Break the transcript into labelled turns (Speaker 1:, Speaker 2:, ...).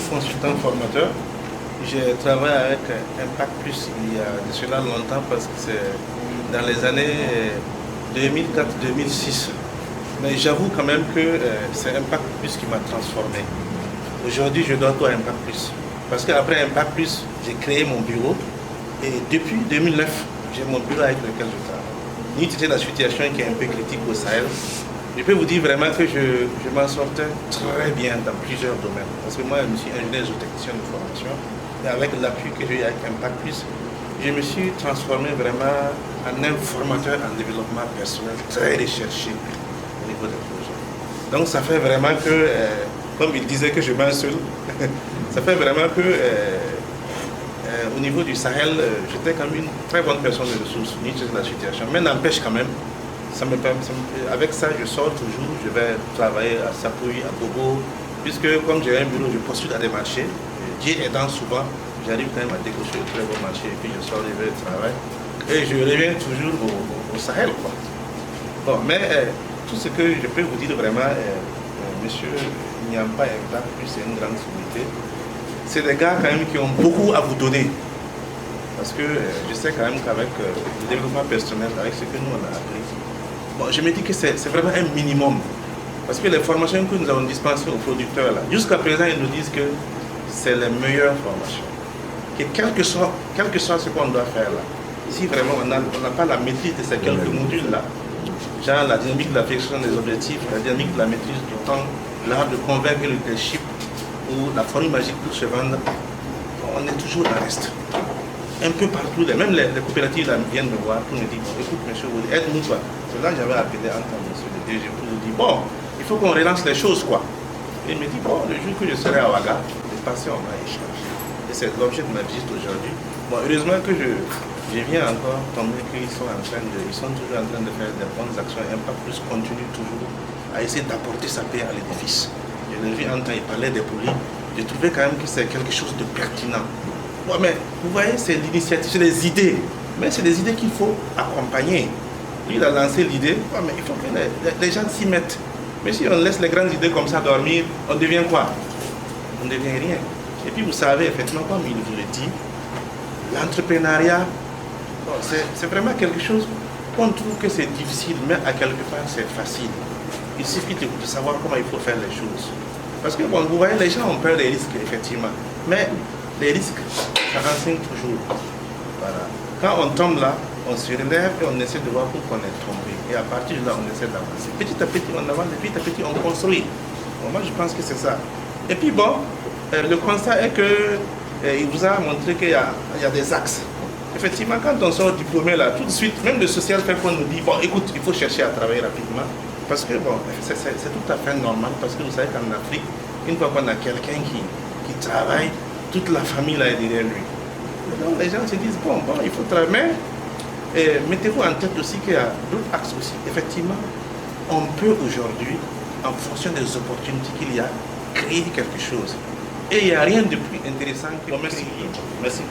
Speaker 1: suis consultant formateur. J'ai travaillé avec Impact Plus il y a de cela longtemps parce que c'est dans les années 2004-2006. Mais j'avoue quand même que c'est Impact Plus qui m'a transformé. Aujourd'hui, je dois tout à Impact Plus. Parce qu'après Impact Plus, j'ai créé mon bureau. Et depuis 2009, j'ai mon bureau avec lequel je travaille. Ni c'était la situation qui est un peu critique au Sahel. Je peux vous dire vraiment que je m'en sortais très bien dans plusieurs domaines. Parce que moi, je suis ingénieur zootechnicien de formation. Et avec l'appui que j'ai eu avec Impact Plus, je me suis transformé vraiment en un formateur en développement personnel très recherché au niveau des projets. Donc ça fait vraiment que, comme il disait que je m'en seul, ça fait vraiment que au niveau du Sahel, j'étais quand même une très bonne personne de ressources, ni de la situation. Mais n'empêche quand même, avec ça, je sors toujours, je vais travailler à Sapouy, à Bobo, puisque comme j'ai un bureau, je postule à des marchés. Dieu aidant souvent, j'arrive quand même à décocher de très bons marchés, et puis je sors, je vais au travail. Et je reviens toujours au Sahel, quoi. Bon, mais tout ce que je peux vous dire vraiment, monsieur Nyamba Impact Plus, c'est une grande sommité. C'est des gars quand même qui ont beaucoup à vous donner. Parce que je sais quand même qu'avec le développement personnel, avec ce que nous on a appris, bon, je me dis que c'est vraiment un minimum. Parce que les formations que nous avons dispensées aux producteurs, là, jusqu'à présent, ils nous disent que c'est les meilleures formations. Que quel que soit ce qu'on doit faire là, si vraiment on n'a pas la maîtrise de ces quelques modules-là, genre la dynamique de la fixation des objectifs, la dynamique de la maîtrise du temps, l'art de convaincre le leadership, ou la formule magique pour se vendre, on est toujours en reste. Un peu partout, même les coopératives là, viennent me voir pour me dire, écoute monsieur, aide-nous quoi. C'est là que j'avais appelé Antoine, monsieur le DG, pour lui dire, bon, il faut qu'on relance les choses quoi. Et il me dit, bon, le jour que je serai à Ouaga, le passé on va échanger. Et c'est l'objet de ma visite aujourd'hui. Bon, heureusement que je viens encore tomber qu'ils sont toujours en train de faire des bonnes actions. Impact Plus continue toujours à essayer d'apporter sa paix à l'édifice. Je l'ai vu en temps, il parlait des polis. J'ai trouvé quand même que c'est quelque chose de pertinent. Bon, mais vous voyez, c'est l'initiative, c'est les idées. Mais c'est des idées qu'il faut accompagner. Lui, il a lancé l'idée, bon, mais il faut que les gens s'y mettent. Mais si on laisse les grandes idées comme ça dormir, on devient quoi? On ne devient rien. Et puis vous savez, effectivement, comme il vous le dit, l'entrepreneuriat, bon, c'est vraiment quelque chose qu'on trouve que c'est difficile, mais à quelque part c'est facile. Il suffit de savoir comment il faut faire les choses. Parce que bon, vous voyez, les gens ont peur des risques, effectivement. Mais les risques, ça renseigne toujours. Voilà. Quand on tombe là, on se relève et on essaie de voir pourquoi on est tombé. Et à partir de là, on essaie d'avancer. Petit à petit, on avance, et petit à petit, on construit. Bon, moi, je pense que c'est ça. Et puis bon, le constat est que il vous a montré qu'il y a des axes. Effectivement, quand on sort diplômé là, tout de suite, même le social fait qu'on nous dit, bon, écoute, il faut chercher à travailler rapidement. Parce que bon, c'est tout à fait normal, parce que vous savez qu'en Afrique, une fois qu'on a quelqu'un qui travaille, toute la famille là est derrière lui. Et donc les gens se disent, bon, il faut travailler. Mais mettez-vous en tête aussi qu'il y a d'autres axes aussi. Effectivement, on peut aujourd'hui, en fonction des opportunités qu'il y a, créer quelque chose. Et il n'y a rien de plus intéressant que... Merci. Merci.